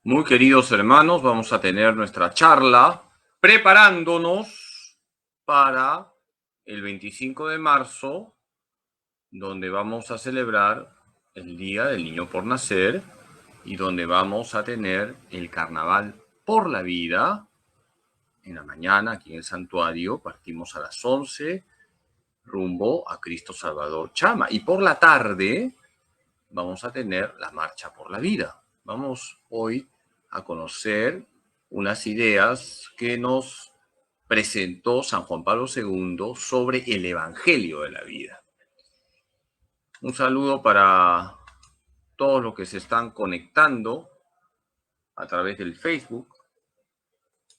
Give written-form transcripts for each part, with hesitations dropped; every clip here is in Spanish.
Muy queridos hermanos, vamos a tener nuestra charla preparándonos para el 25 de marzo, donde vamos a celebrar el Día del Niño por Nacer y donde vamos a tener el Carnaval por la Vida. En la mañana, aquí en el santuario, partimos a las 11 rumbo a Cristo Salvador Chama. Y por la tarde vamos a tener la Marcha por la Vida. Vamos hoy a conocer unas ideas que nos presentó San Juan Pablo II sobre el Evangelio de la vida. Un saludo para todos los que se están conectando a través del Facebook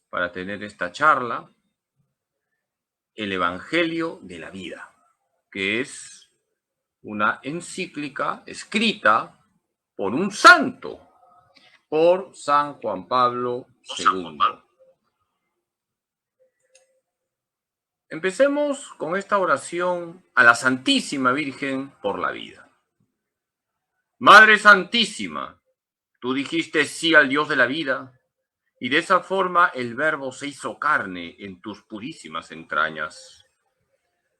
para tener esta charla, el Evangelio de la vida, que es una encíclica escrita por un santo, por San Juan Pablo II. Empecemos con esta oración a la Santísima Virgen por la vida. Madre Santísima, tú dijiste sí al Dios de la vida, y de esa forma el Verbo se hizo carne en tus purísimas entrañas.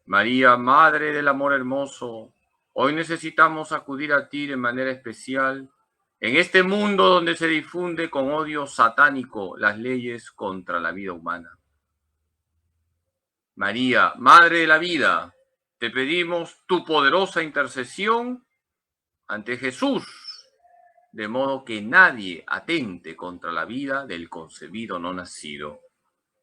María, Madre del Amor Hermoso, hoy necesitamos acudir a ti de manera especial en este mundo donde se difunde con odio satánico las leyes contra la vida humana. María, Madre de la Vida, te pedimos tu poderosa intercesión ante Jesús, de modo que nadie atente contra la vida del concebido no nacido.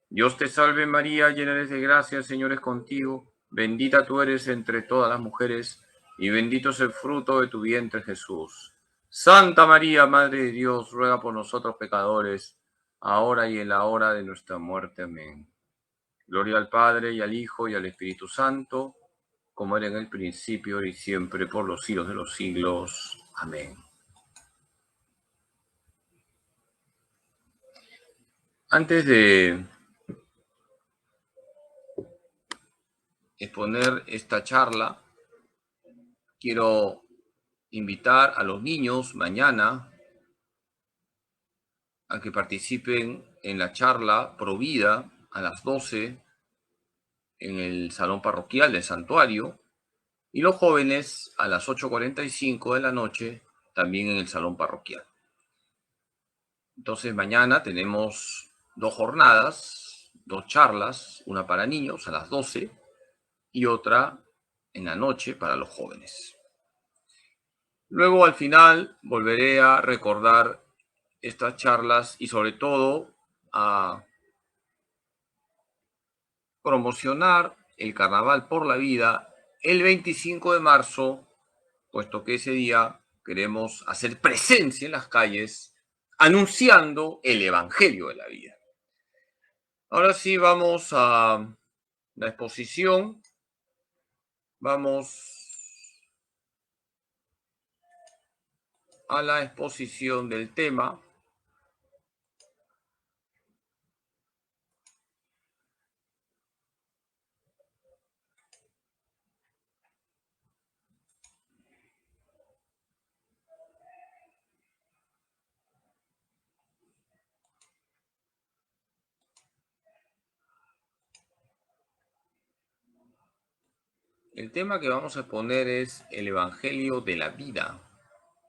Dios te salve María, llena eres de gracia, el Señor es contigo, bendita tú eres entre todas las mujeres, y bendito es el fruto de tu vientre Jesús. Santa María, Madre de Dios, ruega por nosotros pecadores, ahora y en la hora de nuestra muerte. Amén. Gloria al Padre, y al Hijo, y al Espíritu Santo, como era en el principio, ahora y siempre, por los siglos de los siglos. Amén. Antes de exponer esta charla, quiero invitar a los niños mañana a que participen en la charla Provida a las 12 en el salón parroquial del santuario, y los jóvenes a las 8:45 de la noche también en el salón parroquial. Entonces mañana tenemos dos jornadas, dos charlas, una para niños a las 12 y otra en la noche para los jóvenes. Luego al final volveré a recordar estas charlas y sobre todo a promocionar el Carnaval por la Vida el 25 de marzo, puesto que ese día queremos hacer presencia en las calles anunciando el Evangelio de la vida. Ahora sí vamos a la exposición. Vamos a la exposición del tema. El tema que vamos a exponer es el Evangelio de la vida,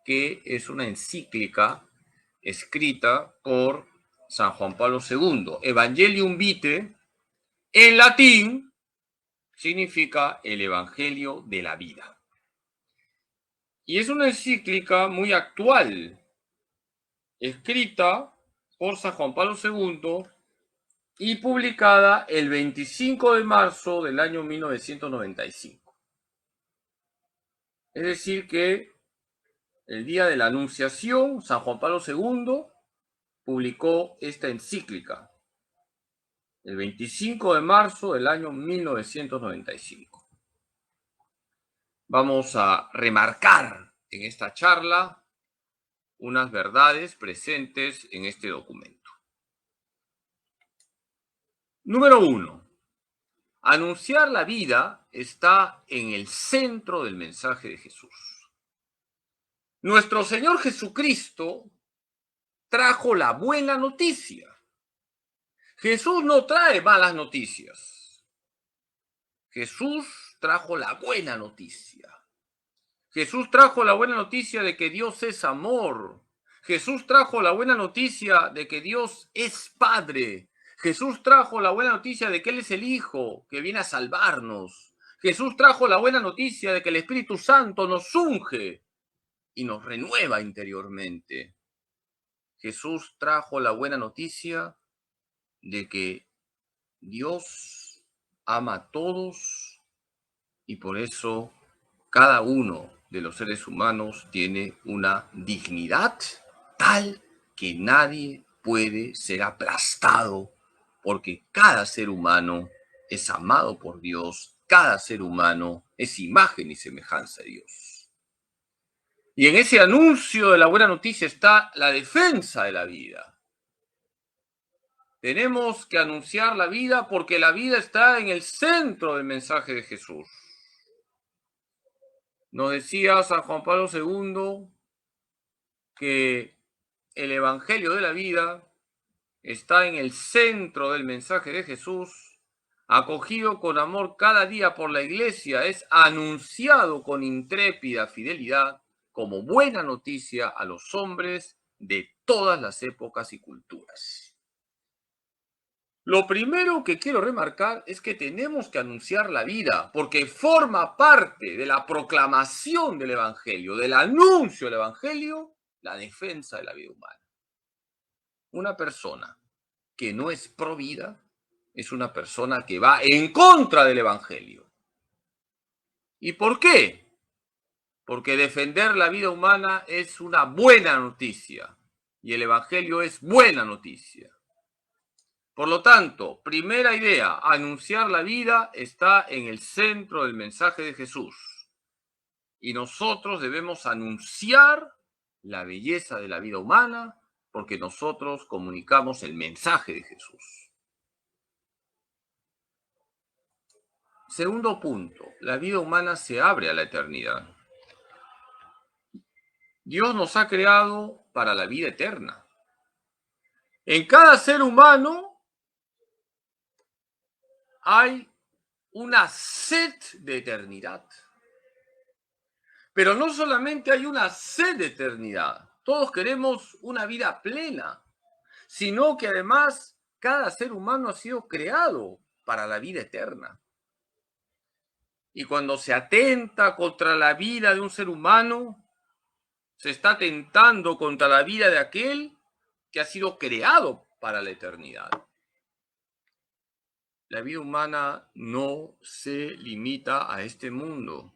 que es una encíclica escrita por San Juan Pablo II. Evangelium Vitae, en latín, significa el Evangelio de la vida. Y es una encíclica muy actual, escrita por San Juan Pablo II y publicada el 25 de marzo del año 1995. Es decir que el día de la Anunciación, San Juan Pablo II publicó esta encíclica, el 25 de marzo del año 1995. Vamos a remarcar en esta charla unas verdades presentes en este documento. Número 1. Anunciar la vida está en el centro del mensaje de Jesús. Nuestro Señor Jesucristo trajo la buena noticia. Jesús no trae malas noticias. Jesús trajo la buena noticia. Jesús trajo la buena noticia de que Dios es amor. Jesús trajo la buena noticia de que Dios es Padre. Jesús trajo la buena noticia de que Él es el Hijo que viene a salvarnos. Jesús trajo la buena noticia de que el Espíritu Santo nos unge y nos renueva interiormente. Jesús trajo la buena noticia de que Dios ama a todos y por eso cada uno de los seres humanos tiene una dignidad tal que nadie puede ser aplastado, porque cada ser humano es amado por Dios, cada ser humano es imagen y semejanza de Dios. Y en ese anuncio de la buena noticia está la defensa de la vida. Tenemos que anunciar la vida porque la vida está en el centro del mensaje de Jesús. Nos decía San Juan Pablo II que el Evangelio de la vida está en el centro del mensaje de Jesús, acogido con amor cada día por la Iglesia, es anunciado con intrépida fidelidad como buena noticia a los hombres de todas las épocas y culturas. Lo primero que quiero remarcar es que tenemos que anunciar la vida, porque forma parte de la proclamación del Evangelio, del anuncio del Evangelio, la defensa de la vida humana. Una persona que no es pro vida es una persona que va en contra del Evangelio. ¿Y por qué? Porque defender la vida humana es una buena noticia y el Evangelio es buena noticia. Por lo tanto, primera idea, anunciar la vida está en el centro del mensaje de Jesús. Y nosotros debemos anunciar la belleza de la vida humana porque nosotros comunicamos el mensaje de Jesús. Segundo punto, la vida humana se abre a la eternidad. Dios nos ha creado para la vida eterna. En cada ser humano hay una sed de eternidad. Pero no solamente hay una sed de eternidad, todos queremos una vida plena, sino que además cada ser humano ha sido creado para la vida eterna. Y cuando se atenta contra la vida de un ser humano, se está atentando contra la vida de aquel que ha sido creado para la eternidad. La vida humana no se limita a este mundo.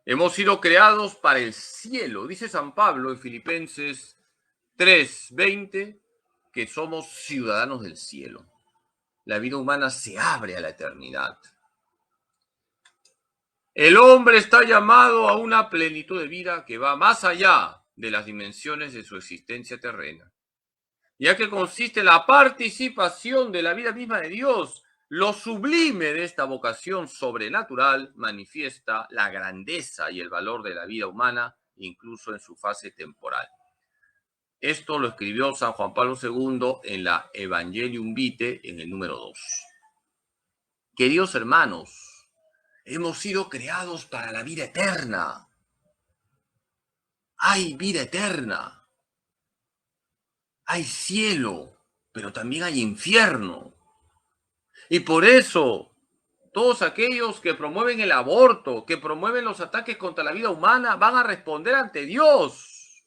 Hemos sido creados para el cielo. Dice San Pablo en Filipenses 3:20 que somos ciudadanos del cielo. La vida humana se abre a la eternidad. El hombre está llamado a una plenitud de vida que va más allá de las dimensiones de su existencia terrena, ya que consiste en la participación de la vida misma de Dios. Lo sublime de esta vocación sobrenatural manifiesta la grandeza y el valor de la vida humana, incluso en su fase temporal. Esto lo escribió San Juan Pablo II en la Evangelium Vitae, en el número 2. Queridos hermanos, hemos sido creados para la vida eterna. Hay vida eterna. Hay cielo, pero también hay infierno. Y por eso, todos aquellos que promueven el aborto, que promueven los ataques contra la vida humana, van a responder ante Dios.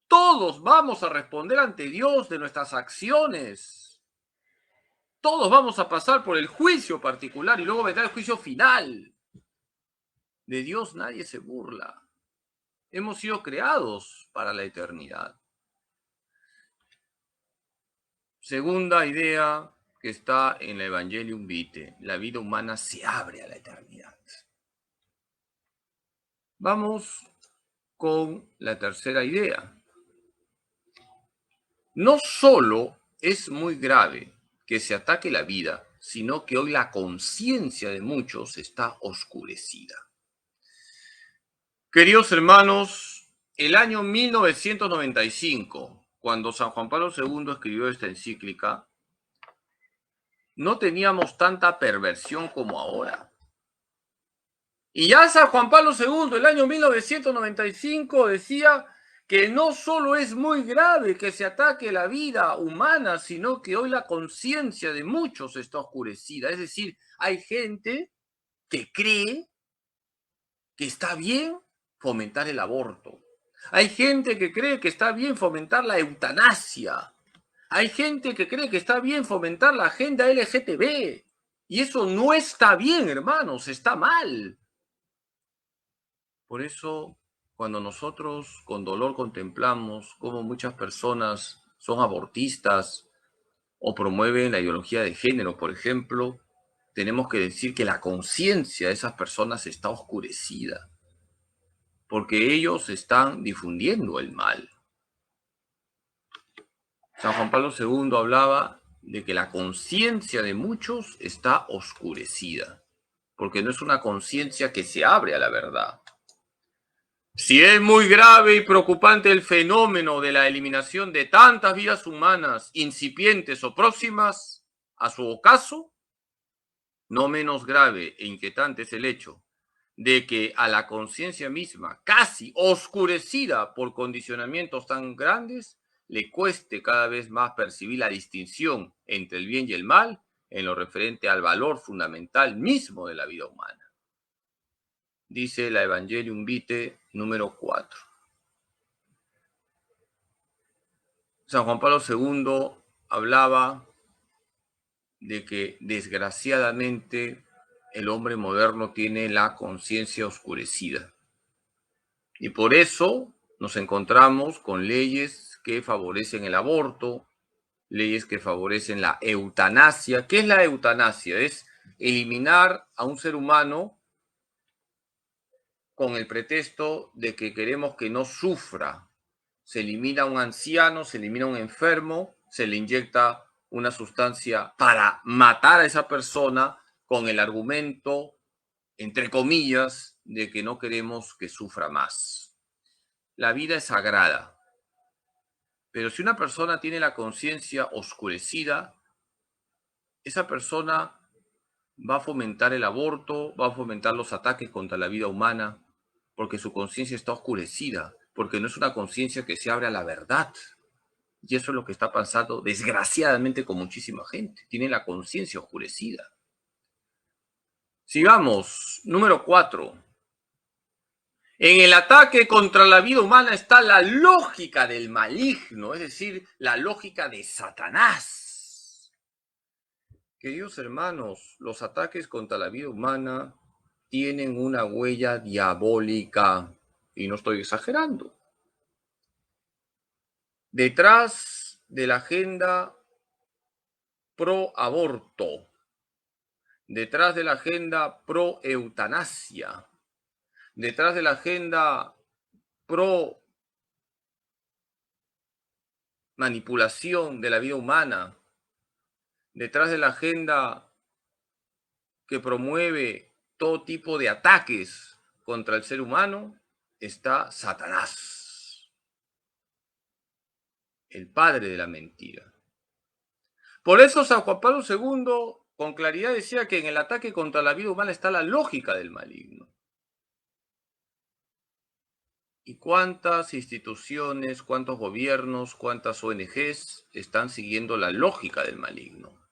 Todos vamos a responder ante Dios de nuestras acciones. Todos vamos a pasar por el juicio particular y luego vendrá el juicio final. De Dios nadie se burla. Hemos sido creados para la eternidad. Segunda idea que está en la Evangelium Vitae, la vida humana se abre a la eternidad. Vamos con la tercera idea. No solo es muy grave que se ataque la vida, sino que hoy la conciencia de muchos está oscurecida. Queridos hermanos, el año 1995, cuando San Juan Pablo II escribió esta encíclica, no teníamos tanta perversión como ahora. Y ya San Juan Pablo II, el año 1995, decía que no solo es muy grave que se ataque la vida humana, sino que hoy la conciencia de muchos está oscurecida. Es decir, hay gente que cree que está bien fomentar el aborto. Hay gente que cree que está bien fomentar la eutanasia. Hay gente que cree que está bien fomentar la agenda LGTB. Y eso no está bien, hermanos, está mal. Por eso, cuando nosotros con dolor contemplamos cómo muchas personas son abortistas o promueven la ideología de género, por ejemplo, tenemos que decir que la conciencia de esas personas está oscurecida, porque ellos están difundiendo el mal. San Juan Pablo II hablaba de que la conciencia de muchos está oscurecida, porque no es una conciencia que se abre a la verdad. Si es muy grave y preocupante el fenómeno de la eliminación de tantas vidas humanas incipientes o próximas a su ocaso, no menos grave e inquietante es el hecho de que a la conciencia misma, casi oscurecida por condicionamientos tan grandes, le cueste cada vez más percibir la distinción entre el bien y el mal en lo referente al valor fundamental mismo de la vida humana. Dice la Evangelium Vitae número 4. San Juan Pablo II hablaba de que desgraciadamente el hombre moderno tiene la conciencia oscurecida. Y por eso nos encontramos con leyes que favorecen el aborto, leyes que favorecen la eutanasia. ¿Qué es la eutanasia? Es eliminar a un ser humano con el pretexto de que queremos que no sufra. Se elimina a un anciano, se elimina a un enfermo, se le inyecta una sustancia para matar a esa persona con el argumento, entre comillas, de que no queremos que sufra más. La vida es sagrada, pero si una persona tiene la conciencia oscurecida, esa persona va a fomentar el aborto, va a fomentar los ataques contra la vida humana, porque su conciencia está oscurecida, porque no es una conciencia que se abre a la verdad. Y eso es lo que está pasando, desgraciadamente, con muchísima gente. Tiene la conciencia oscurecida. Sigamos. Número 4. En el ataque contra la vida humana está la lógica del maligno, es decir, la lógica de Satanás. Queridos hermanos, los ataques contra la vida humana tienen una huella diabólica, y no estoy exagerando. Detrás de la agenda pro aborto, detrás de la agenda pro eutanasia, detrás de la agenda pro manipulación de la vida humana, detrás de la agenda que promueve todo tipo de ataques contra el ser humano, está Satanás, el padre de la mentira. Por eso San Juan Pablo II con claridad decía que en el ataque contra la vida humana está la lógica del maligno. ¿Y cuántas instituciones, cuántos gobiernos, cuántas ONGs están siguiendo la lógica del maligno?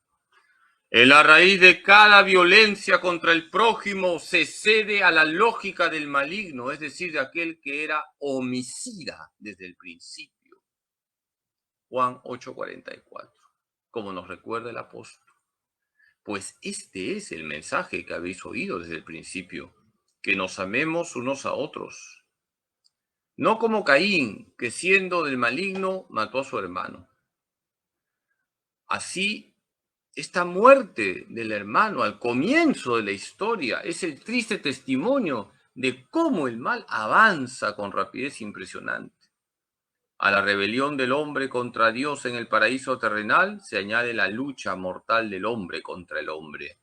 En la raíz de cada violencia contra el prójimo se cede a la lógica del maligno, es decir, de aquel que era homicida desde el principio. Juan 8:44, como nos recuerda el apóstol. Pues este es el mensaje que habéis oído desde el principio, que nos amemos unos a otros. No como Caín, que siendo del maligno mató a su hermano. Así, esta muerte del hermano al comienzo de la historia es el triste testimonio de cómo el mal avanza con rapidez impresionante. A la rebelión del hombre contra Dios en el paraíso terrenal se añade la lucha mortal del hombre contra el hombre.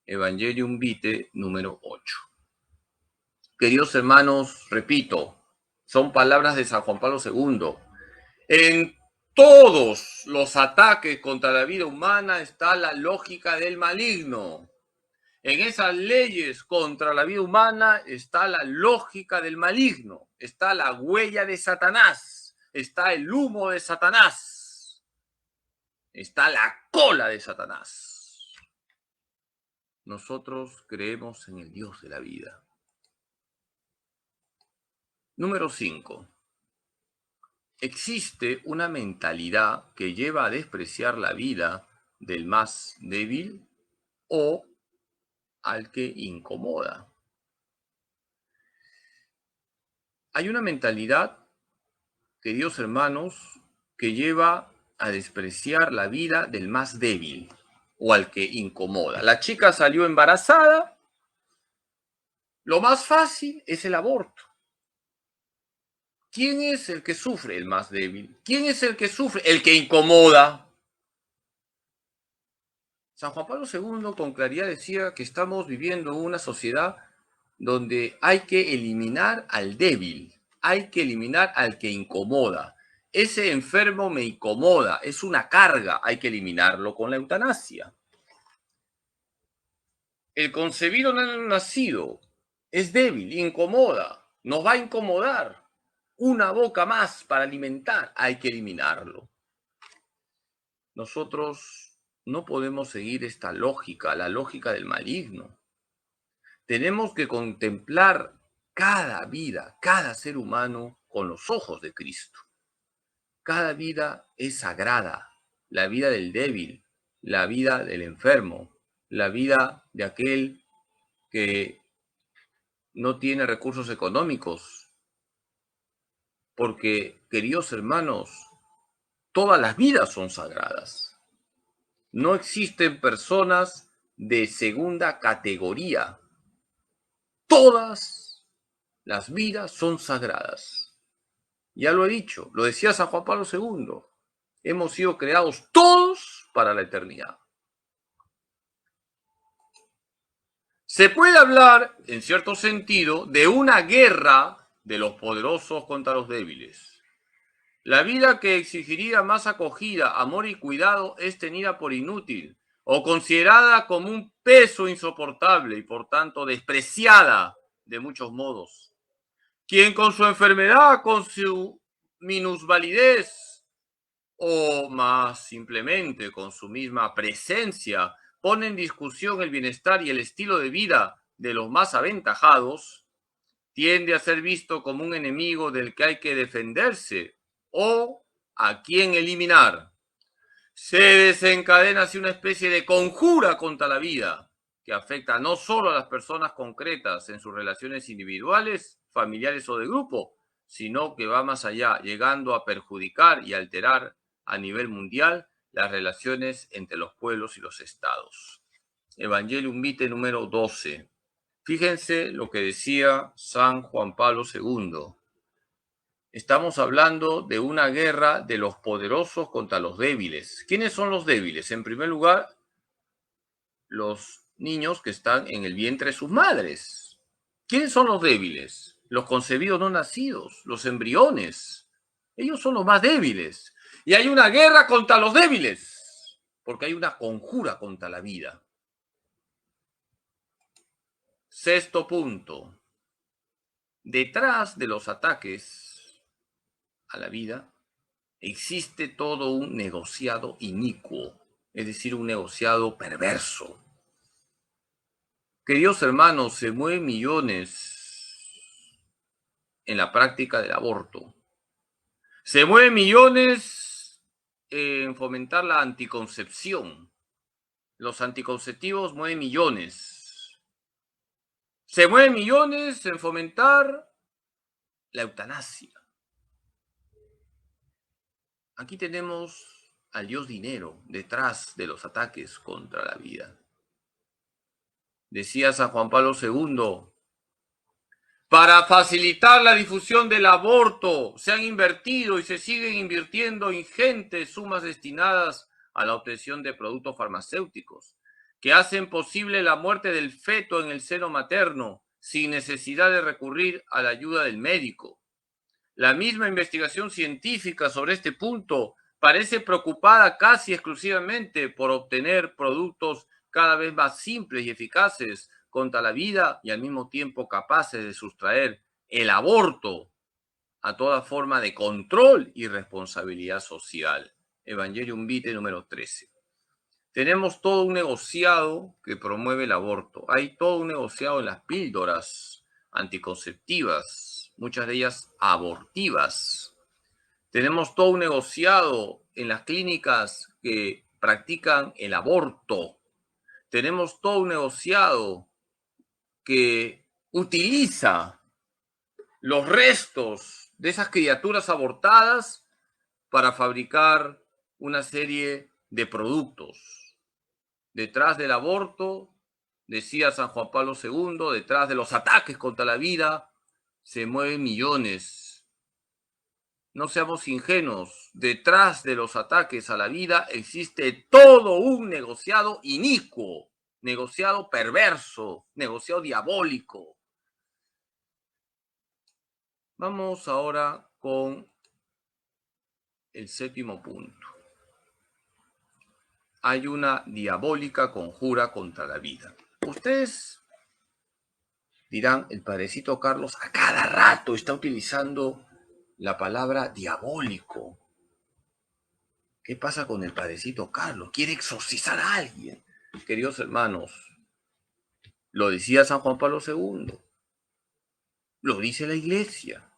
Evangelium Vitae número 8. Queridos hermanos, repito, son palabras de San Juan Pablo II. En todos los ataques contra la vida humana está la lógica del maligno. En esas leyes contra la vida humana está la lógica del maligno, está la huella de Satanás, está el humo de Satanás, está la cola de Satanás. Nosotros creemos en el Dios de la vida. Número 5. Existe una mentalidad que lleva a despreciar la vida del más débil o al que incomoda. Hay una mentalidad, queridos hermanos, que lleva a despreciar la vida del más débil o al que incomoda. La chica salió embarazada, lo más fácil es el aborto. ¿Quién es el que sufre? El más débil. ¿Quién es el que sufre? El que incomoda. San Juan Pablo II con claridad decía que estamos viviendo una sociedad donde hay que eliminar al débil, hay que eliminar al que incomoda. Ese enfermo me incomoda, es una carga, hay que eliminarlo con la eutanasia. El concebido no nacido es débil, incomoda, nos va a incomodar. Una boca más para alimentar, hay que eliminarlo. Nosotros no podemos seguir esta lógica, la lógica del maligno. Tenemos que contemplar cada vida, cada ser humano con los ojos de Cristo. Cada vida es sagrada, la vida del débil, la vida del enfermo, la vida de aquel que no tiene recursos económicos. Porque, queridos hermanos, todas las vidas son sagradas. No existen personas de segunda categoría. Todas las vidas son sagradas. Ya lo he dicho, lo decía San Juan Pablo II. Hemos sido creados todos para la eternidad. Se puede hablar, en cierto sentido, de una guerra de los poderosos contra los débiles. La vida que exigiría más acogida, amor y cuidado es tenida por inútil o considerada como un peso insoportable y por tanto despreciada de muchos modos. Quien con su enfermedad, con su minusvalidez o más simplemente con su misma presencia pone en discusión el bienestar y el estilo de vida de los más aventajados, tiende a ser visto como un enemigo del que hay que defenderse o a quien eliminar. Se desencadena así una especie de conjura contra la vida que afecta no solo a las personas concretas en sus relaciones individuales, familiares o de grupo, sino que va más allá, llegando a perjudicar y alterar a nivel mundial las relaciones entre los pueblos y los estados. Evangelium Vitae número 12. Fíjense lo que decía San Juan Pablo II. Estamos hablando de una guerra de los poderosos contra los débiles. ¿Quiénes son los débiles? En primer lugar, los niños que están en el vientre de sus madres. ¿Quiénes son los débiles? Los concebidos no nacidos, los embriones. Ellos son los más débiles. Y hay una guerra contra los débiles, porque hay una conjura contra la vida. Sexto punto. Detrás de los ataques a la vida existe todo un negociado inicuo, es decir, un negociado perverso. Queridos hermanos, se mueven millones en la práctica del aborto. Se mueven millones en fomentar la anticoncepción. Los anticonceptivos mueven millones. Se mueven millones en fomentar la eutanasia. Aquí tenemos al dios dinero detrás de los ataques contra la vida. Decía San Juan Pablo II, para facilitar la difusión del aborto se han invertido y se siguen invirtiendo ingentes sumas destinadas a la obtención de productos farmacéuticos que hacen posible la muerte del feto en el seno materno sin necesidad de recurrir a la ayuda del médico. La misma investigación científica sobre este punto parece preocupada casi exclusivamente por obtener productos cada vez más simples y eficaces contra la vida y al mismo tiempo capaces de sustraer el aborto a toda forma de control y responsabilidad social. Evangelium Vitae número 13. Tenemos todo un negociado que promueve el aborto. Hay todo un negociado en las píldoras anticonceptivas, muchas de ellas abortivas. Tenemos todo un negociado en las clínicas que practican el aborto. Tenemos todo un negociado que utiliza los restos de esas criaturas abortadas para fabricar una serie de productos. Detrás del aborto, decía San Juan Pablo II, detrás de los ataques contra la vida, se mueven millones. No seamos ingenuos, detrás de los ataques a la vida existe todo un negociado inicuo, negociado perverso, negociado diabólico. Vamos ahora con el séptimo punto. Hay una diabólica conjura contra la vida. Ustedes dirán, el padrecito Carlos a cada rato está utilizando la palabra diabólico. ¿Qué pasa con el padrecito Carlos? ¿Quiere exorcizar a alguien? Queridos hermanos, lo decía San Juan Pablo II, lo dice la Iglesia.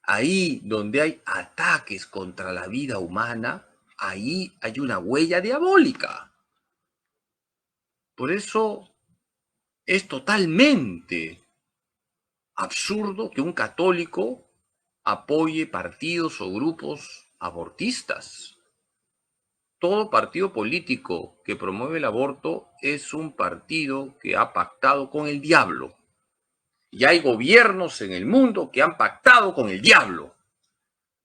Ahí donde hay ataques contra la vida humana, ahí hay una huella diabólica. Por eso es totalmente absurdo que un católico apoye partidos o grupos abortistas. Todo partido político que promueve el aborto es un partido que ha pactado con el diablo. Y hay gobiernos en el mundo que han pactado con el diablo.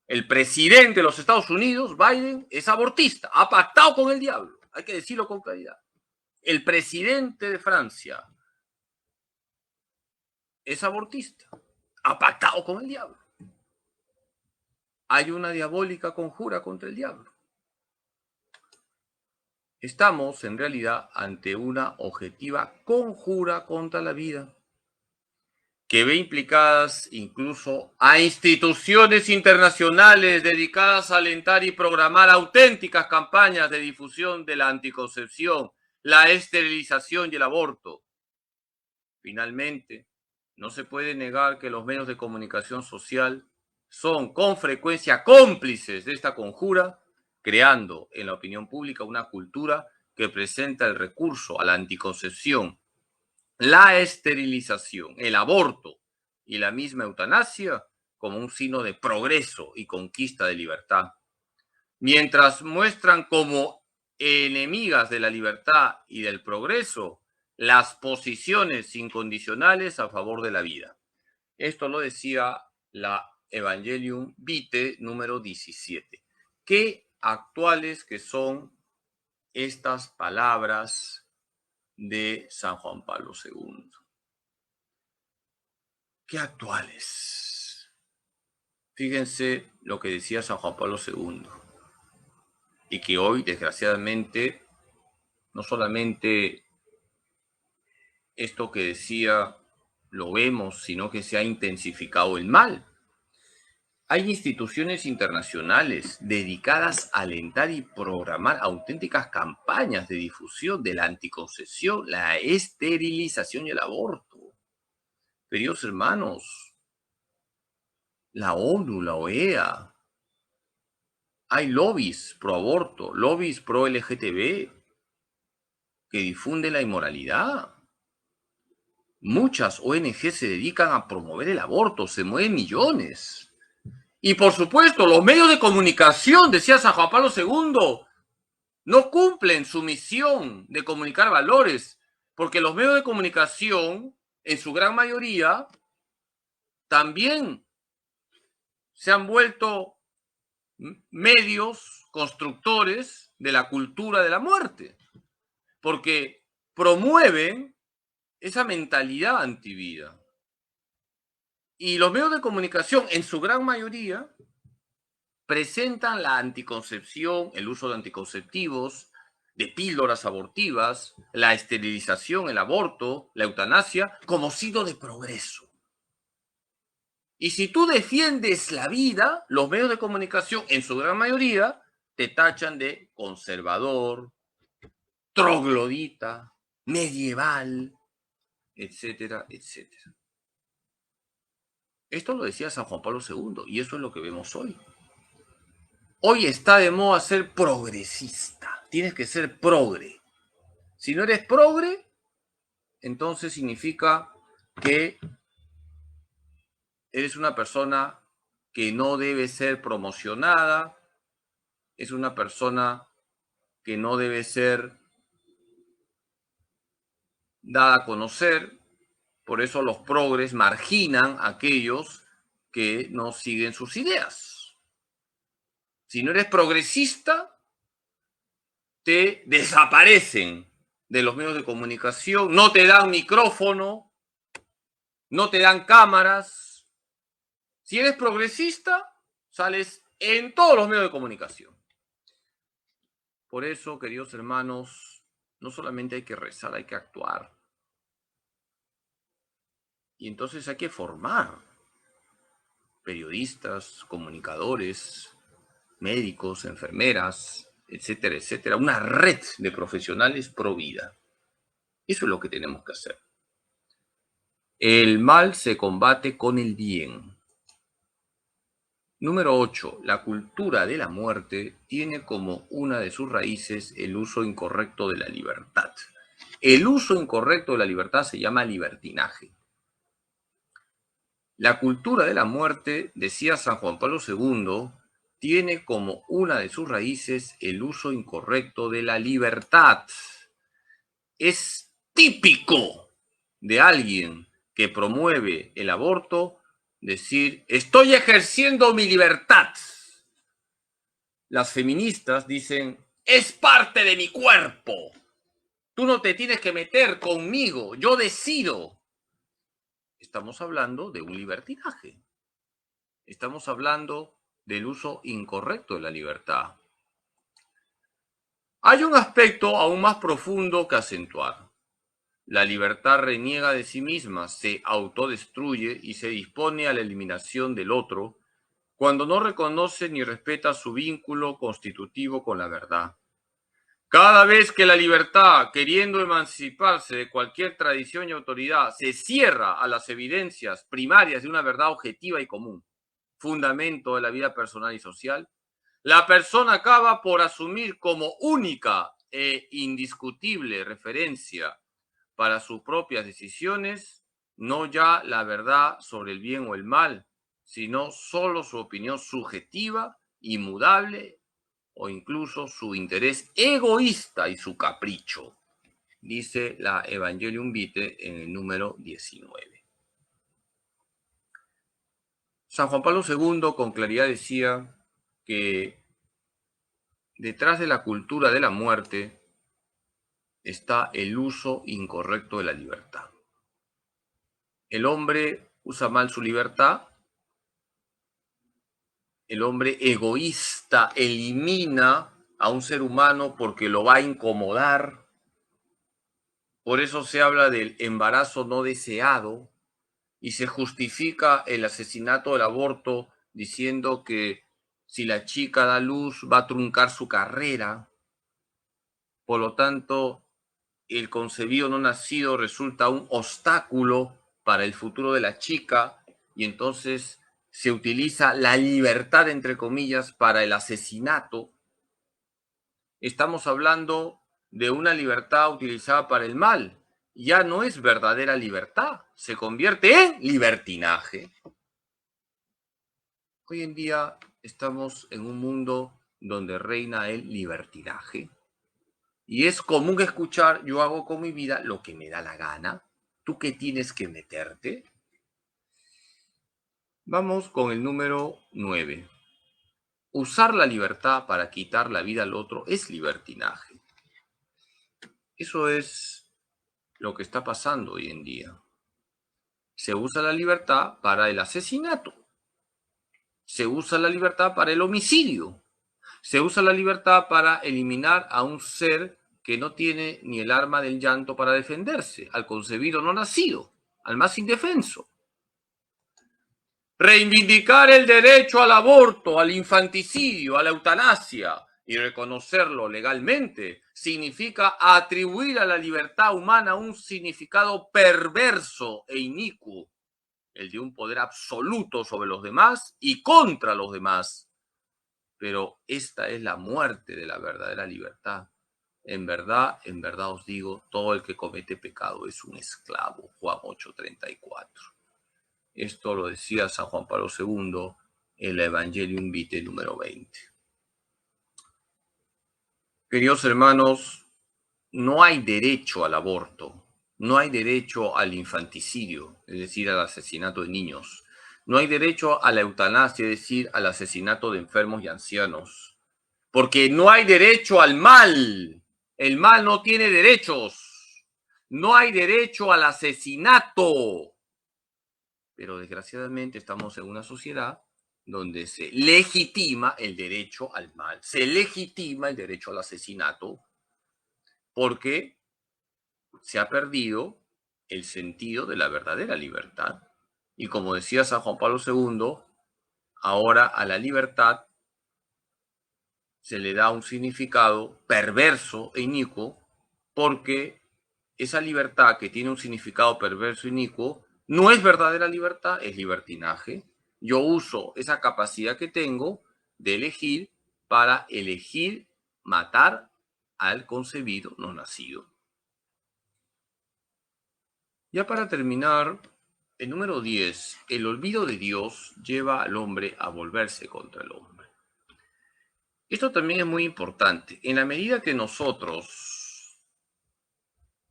El presidente de los Estados Unidos, Biden, es abortista, ha pactado con el diablo. Hay que decirlo con claridad. El presidente de Francia es abortista, ha pactado con el diablo. Hay una diabólica conjura contra el diablo. Estamos en realidad ante una objetiva conjura contra la vida, que ve implicadas incluso a instituciones internacionales dedicadas a alentar y programar auténticas campañas de difusión de la anticoncepción, la esterilización y el aborto. Finalmente, no se puede negar que los medios de comunicación social son con frecuencia cómplices de esta conjura, creando en la opinión pública una cultura que presenta el recurso a la anticoncepción, la esterilización, el aborto y la misma eutanasia como un signo de progreso y conquista de libertad, mientras muestran como enemigas de la libertad y del progreso las posiciones incondicionales a favor de la vida. Esto lo decía la Evangelium Vitae número 17. Qué actuales que son estas palabras de San Juan Pablo II. Qué actuales. Fíjense lo que decía San Juan Pablo II. Y que hoy, desgraciadamente, no solamente esto que decía lo vemos, sino que se ha intensificado el mal. Hay instituciones internacionales dedicadas a alentar y programar auténticas campañas de difusión de la anticoncepción, la esterilización y el aborto. Queridos hermanos, la ONU, la OEA, hay lobbies pro aborto, lobbies pro LGTB que difunden la inmoralidad. Muchas ONG se dedican a promover el aborto, se mueven millones. Y por supuesto, los medios de comunicación, decía San Juan Pablo II, no cumplen su misión de comunicar valores, porque los medios de comunicación, en su gran mayoría, también se han vuelto medios constructores de la cultura de la muerte, porque promueven esa mentalidad antivida. Y los medios de comunicación, en su gran mayoría, presentan la anticoncepción, el uso de anticonceptivos, de píldoras abortivas, la esterilización, el aborto, la eutanasia, como signo de progreso. Y si tú defiendes la vida, los medios de comunicación, en su gran mayoría, te tachan de conservador, troglodita, medieval, etcétera, etcétera. Esto lo decía San Juan Pablo II y eso es lo que vemos hoy. Hoy está de moda ser progresista. Tienes que ser progre. Si no eres progre, entonces significa que eres una persona que no debe ser promocionada, es una persona que no debe ser dada a conocer. Por eso los progres marginan a aquellos que no siguen sus ideas. Si no eres progresista, te desaparecen de los medios de comunicación, no te dan micrófono, no te dan cámaras. Si eres progresista, sales en todos los medios de comunicación. Por eso, queridos hermanos, no solamente hay que rezar, hay que actuar. Y entonces hay que formar periodistas, comunicadores, médicos, enfermeras, etcétera, etcétera. Una red de profesionales pro vida. Eso es lo que tenemos que hacer. El mal se combate con el bien. Número 8. La cultura de la muerte tiene como una de sus raíces el uso incorrecto de la libertad. El uso incorrecto de la libertad se llama libertinaje. La cultura de la muerte, decía San Juan Pablo II, tiene como una de sus raíces el uso incorrecto de la libertad. Es típico de alguien que promueve el aborto decir, estoy ejerciendo mi libertad. Las feministas dicen, es parte de mi cuerpo. Tú no te tienes que meter conmigo, yo decido. Estamos hablando de un libertinaje. Estamos hablando del uso incorrecto de la libertad. Hay un aspecto aún más profundo que acentuar. La libertad reniega de sí misma, se autodestruye y se dispone a la eliminación del otro cuando no reconoce ni respeta su vínculo constitutivo con la verdad. Cada vez que la libertad, queriendo emanciparse de cualquier tradición y autoridad, se cierra a las evidencias primarias de una verdad objetiva y común, fundamento de la vida personal y social, la persona acaba por asumir como única e indiscutible referencia para sus propias decisiones, no ya la verdad sobre el bien o el mal, sino solo su opinión subjetiva, inmudable, o incluso su interés egoísta y su capricho, dice la Evangelium Vitae en el número 19. San Juan Pablo II con claridad decía que detrás de la cultura de la muerte está el uso incorrecto de la libertad. El hombre usa mal su libertad, el hombre egoísta elimina a un ser humano porque lo va a incomodar. Por eso se habla del embarazo no deseado y se justifica el asesinato, el aborto, diciendo que si la chica da luz va a truncar su carrera. Por lo tanto, el concebido no nacido resulta un obstáculo para el futuro de la chica y entonces se utiliza la libertad, entre comillas, para el asesinato. Estamos hablando de una libertad utilizada para el mal. Ya no es verdadera libertad, se convierte en libertinaje. Hoy en día estamos en un mundo donde reina el libertinaje. Y es común escuchar, yo hago con mi vida lo que me da la gana. ¿Tú qué tienes que meterte? Vamos con el número 9. Usar la libertad para quitar la vida al otro es libertinaje. Eso es lo que está pasando hoy en día. Se usa la libertad para el asesinato. Se usa la libertad para el homicidio. Se usa la libertad para eliminar a un ser que no tiene ni el arma del llanto para defenderse, al concebido no nacido, al más indefenso. Reivindicar el derecho al aborto, al infanticidio, a la eutanasia y reconocerlo legalmente significa atribuir a la libertad humana un significado perverso e inicuo, el de un poder absoluto sobre los demás y contra los demás. Pero esta es la muerte de la verdadera libertad. En verdad os digo, todo el que comete pecado es un esclavo. Juan 8:34. Esto lo decía San Juan Pablo II en la Evangelium Vitae número 20. Queridos hermanos, no hay derecho al aborto, no hay derecho al infanticidio, es decir, al asesinato de niños. No hay derecho a la eutanasia, es decir, al asesinato de enfermos y ancianos. Porque no hay derecho al mal. El mal no tiene derechos. No hay derecho al asesinato. Pero desgraciadamente estamos en una sociedad donde se legitima el derecho al mal, se legitima el derecho al asesinato, porque se ha perdido el sentido de la verdadera libertad. Y como decía San Juan Pablo II, ahora a la libertad se le da un significado perverso e inicuo, porque esa libertad que tiene un significado perverso e inicuo no es verdadera libertad, es libertinaje. Yo uso esa capacidad que tengo de elegir para elegir matar al concebido no nacido. Ya para terminar, el número 10, el olvido de Dios lleva al hombre a volverse contra el hombre. Esto también es muy importante. En la medida que nosotros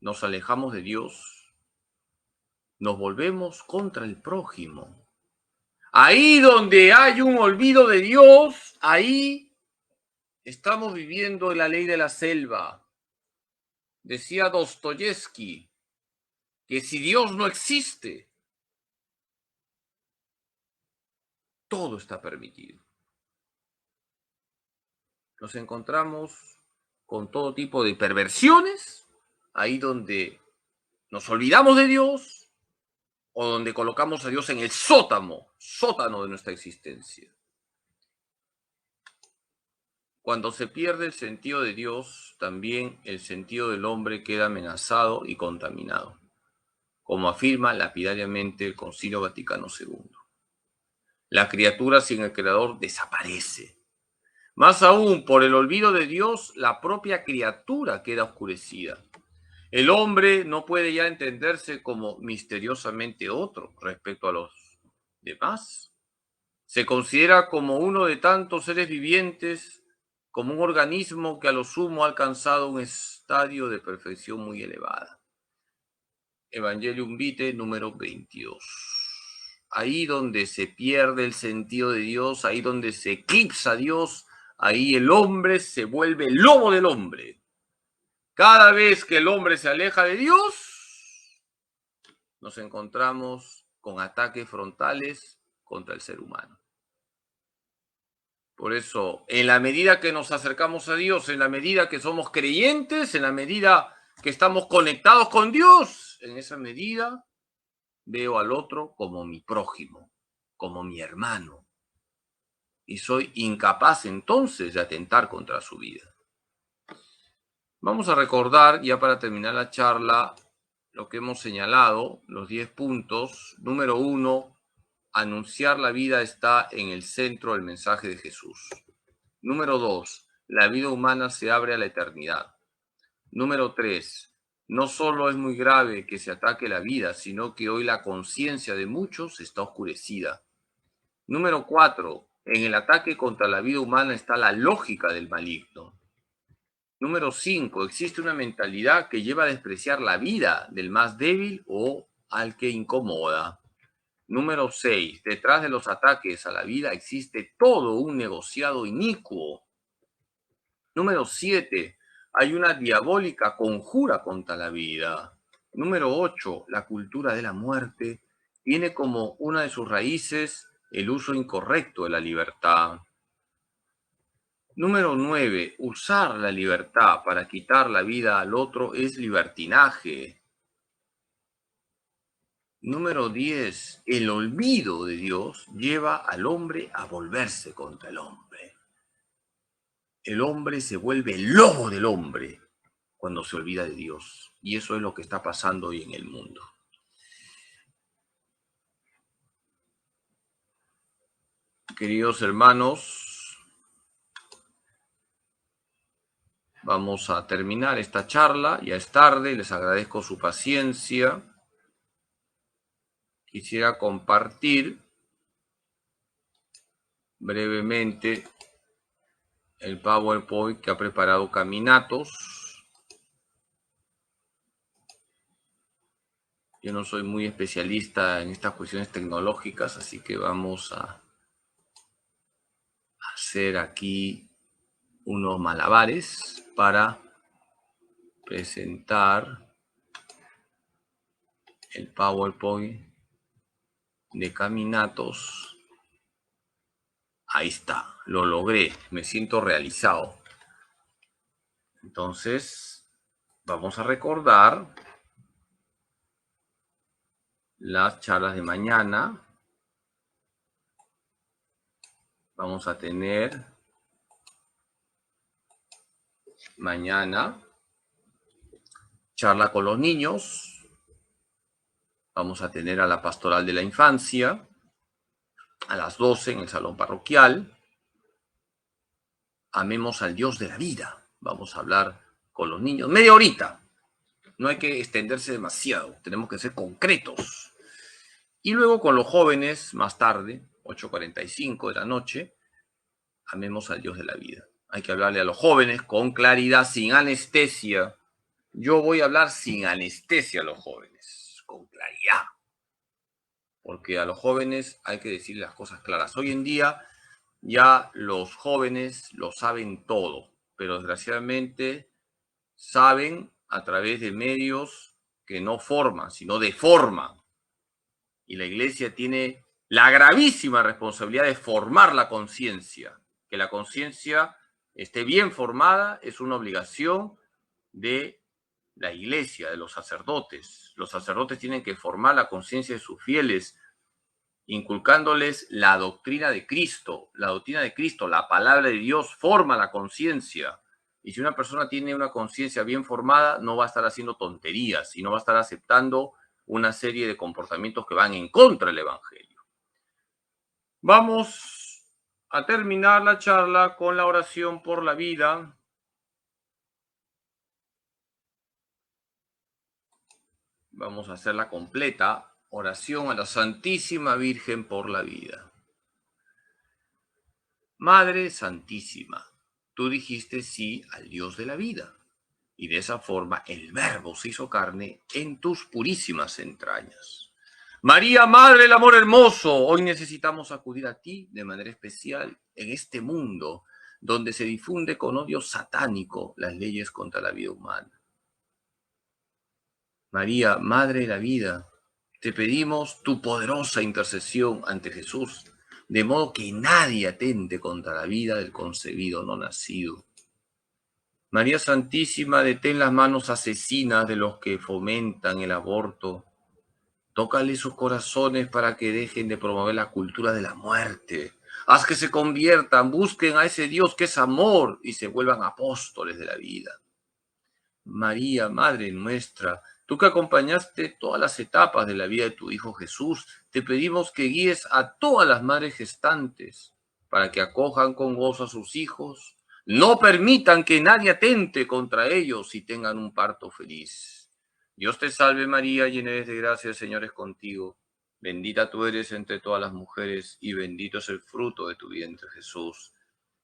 nos alejamos de Dios, nos volvemos contra el prójimo. Ahí donde hay un olvido de Dios, ahí estamos viviendo la ley de la selva. Decía Dostoyevsky que si Dios no existe, todo está permitido. Nos encontramos con todo tipo de perversiones, ahí donde nos olvidamos de Dios o donde colocamos a Dios en el sótano de nuestra existencia. Cuando se pierde el sentido de Dios, también el sentido del hombre queda amenazado y contaminado, como afirma lapidariamente el Concilio Vaticano II. La criatura sin el Creador desaparece. Más aún, por el olvido de Dios, la propia criatura queda oscurecida. El hombre no puede ya entenderse como misteriosamente otro respecto a los demás. Se considera como uno de tantos seres vivientes, como un organismo que a lo sumo ha alcanzado un estadio de perfección muy elevada. Evangelium Vitae número 22. Ahí donde se pierde el sentido de Dios, ahí donde se eclipsa a Dios, ahí el hombre se vuelve lobo del hombre. Cada vez que el hombre se aleja de Dios, nos encontramos con ataques frontales contra el ser humano. Por eso, en la medida que nos acercamos a Dios, en la medida que somos creyentes, en la medida que estamos conectados con Dios, en esa medida veo al otro como mi prójimo, como mi hermano. Y soy incapaz entonces de atentar contra su vida. Vamos a recordar, ya para terminar la charla, lo que hemos señalado, los 10 puntos. Número 1, anunciar la vida está en el centro del mensaje de Jesús. Número 2, la vida humana se abre a la eternidad. Número 3, no solo es muy grave que se ataque la vida, sino que hoy la conciencia de muchos está oscurecida. Número 4, en el ataque contra la vida humana está la lógica del maligno. Número 5, existe una mentalidad que lleva a despreciar la vida del más débil o al que incomoda. Número 6, detrás de los ataques a la vida existe todo un negociado inicuo. Número 7, hay una diabólica conjura contra la vida. Número 8, la cultura de la muerte tiene como una de sus raíces el uso incorrecto de la libertad. Número 9. Usar la libertad para quitar la vida al otro es libertinaje. Número 10. El olvido de Dios lleva al hombre a volverse contra el hombre. El hombre se vuelve el lobo del hombre cuando se olvida de Dios. Y eso es lo que está pasando hoy en el mundo. Queridos hermanos, vamos a terminar esta charla. Ya es tarde, les agradezco su paciencia. Quisiera compartir brevemente el PowerPoint que ha preparado Caminatos. Yo no soy muy especialista en estas cuestiones tecnológicas, así que vamos a hacer aquí unos malabares para presentar el PowerPoint de Caminatos. Ahí está, lo logré, me siento realizado. Entonces, vamos a recordar las charlas de mañana. Vamos a tener mañana charla con los niños. Vamos a tener a la pastoral de la infancia a las 12 en el salón parroquial. Amemos al Dios de la vida. Vamos a hablar con los niños media horita. No hay que extenderse demasiado, tenemos que ser concretos. Y luego con los jóvenes, más tarde, 8:45 de la noche, amemos al Dios de la vida. Hay que hablarle a los jóvenes con claridad, sin anestesia. Yo voy a hablar sin anestesia a los jóvenes, con claridad. Porque a los jóvenes hay que decirles las cosas claras. Hoy en día ya los jóvenes lo saben todo, pero desgraciadamente saben a través de medios que no forman, sino deforman. Y la Iglesia tiene la gravísima responsabilidad de formar la conciencia. Que la conciencia esté bien formada es una obligación de la Iglesia, de los sacerdotes. Los sacerdotes tienen que formar la conciencia de sus fieles, inculcándoles la doctrina de Cristo. La doctrina de Cristo, la palabra de Dios, forma la conciencia. Y si una persona tiene una conciencia bien formada, no va a estar haciendo tonterías y no va a estar aceptando una serie de comportamientos que van en contra del Evangelio. Vamos a terminar la charla con la oración por la vida. Vamos a hacerla completa. Oración a la Santísima Virgen por la vida. Madre Santísima, tú dijiste sí al Dios de la vida, y de esa forma el Verbo se hizo carne en tus purísimas entrañas. María, Madre del Amor Hermoso, hoy necesitamos acudir a ti de manera especial en este mundo donde se difunde con odio satánico las leyes contra la vida humana. María, Madre de la vida, te pedimos tu poderosa intercesión ante Jesús, de modo que nadie atente contra la vida del concebido no nacido. María Santísima, detén las manos asesinas de los que fomentan el aborto. Tócale sus corazones para que dejen de promover la cultura de la muerte. Haz que se conviertan, busquen a ese Dios que es amor y se vuelvan apóstoles de la vida. María, Madre nuestra, tú que acompañaste todas las etapas de la vida de tu Hijo Jesús, te pedimos que guíes a todas las madres gestantes para que acojan con gozo a sus hijos, no permitan que nadie atente contra ellos y tengan un parto feliz. Dios te salve María, llena eres de gracia, el Señor es contigo. Bendita tú eres entre todas las mujeres y bendito es el fruto de tu vientre Jesús.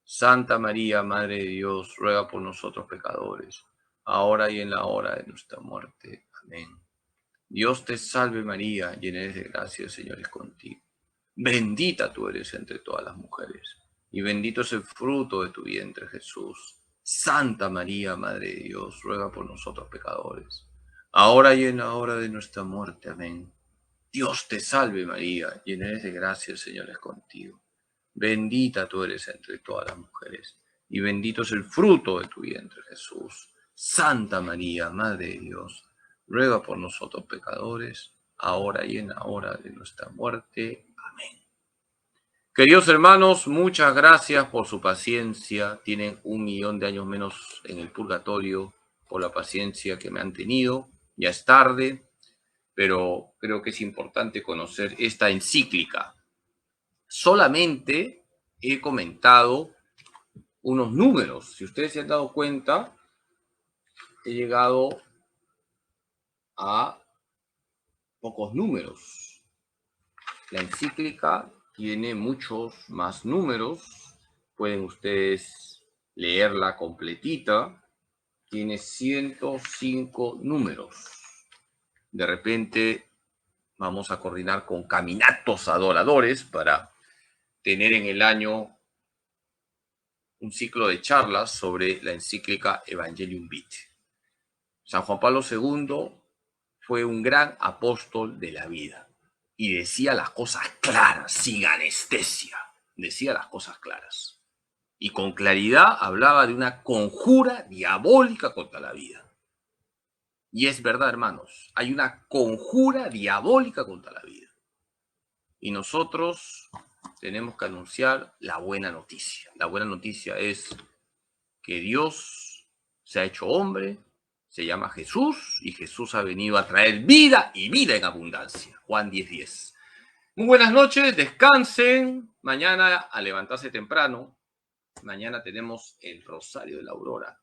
Santa María, Madre de Dios, ruega por nosotros pecadores, ahora y en la hora de nuestra muerte. Amén. Dios te salve María, llena eres de gracia, el Señor es contigo. Bendita tú eres entre todas las mujeres, y bendito es el fruto de tu vientre, Jesús. Santa María, Madre de Dios, ruega por nosotros pecadores, ahora y en la hora de nuestra muerte. Amén. Dios te salve María, llena eres de gracia, el Señor es contigo. Bendita tú eres entre todas las mujeres, y bendito es el fruto de tu vientre, Jesús. Santa María, Madre de Dios, ruega por nosotros pecadores, ahora y en la hora de nuestra muerte. Amén. Queridos hermanos, muchas gracias por su paciencia. Tienen 1.000.000 de años menos en el purgatorio por la paciencia que me han tenido. Ya es tarde, pero creo que es importante conocer esta encíclica. Solamente he comentado unos números. Si ustedes se han dado cuenta, he llegado a pocos números. La encíclica tiene muchos más números. Pueden ustedes leerla completita. Tiene 105 números. De repente vamos a coordinar con Caminatos Adoradores para tener en el año un ciclo de charlas sobre la encíclica Evangelium Vitae. San Juan Pablo II fue un gran apóstol de la vida y decía las cosas claras, sin anestesia. Decía las cosas claras. Y con claridad hablaba de una conjura diabólica contra la vida. Y es verdad, hermanos, hay una conjura diabólica contra la vida. Y nosotros tenemos que anunciar la buena noticia. La buena noticia es que Dios se ha hecho hombre, se llama Jesús, y Jesús ha venido a traer vida y vida en abundancia. Juan 10:10. Muy buenas noches, descansen. Mañana a levantarse temprano. Mañana tenemos el Rosario de la Aurora.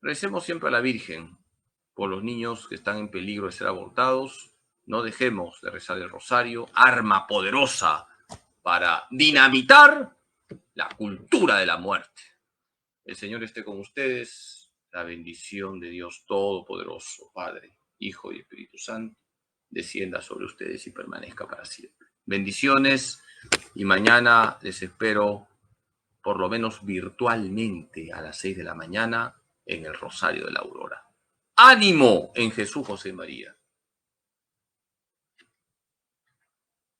Recemos siempre a la Virgen por los niños que están en peligro de ser abortados. No dejemos de rezar el Rosario, arma poderosa para dinamitar la cultura de la muerte. El Señor esté con ustedes. La bendición de Dios Todopoderoso, Padre, Hijo y Espíritu Santo, descienda sobre ustedes y permanezca para siempre. Bendiciones y mañana les espero por lo menos virtualmente a las 6 de la mañana en el Rosario de la Aurora. ¡Ánimo en Jesús, José y María!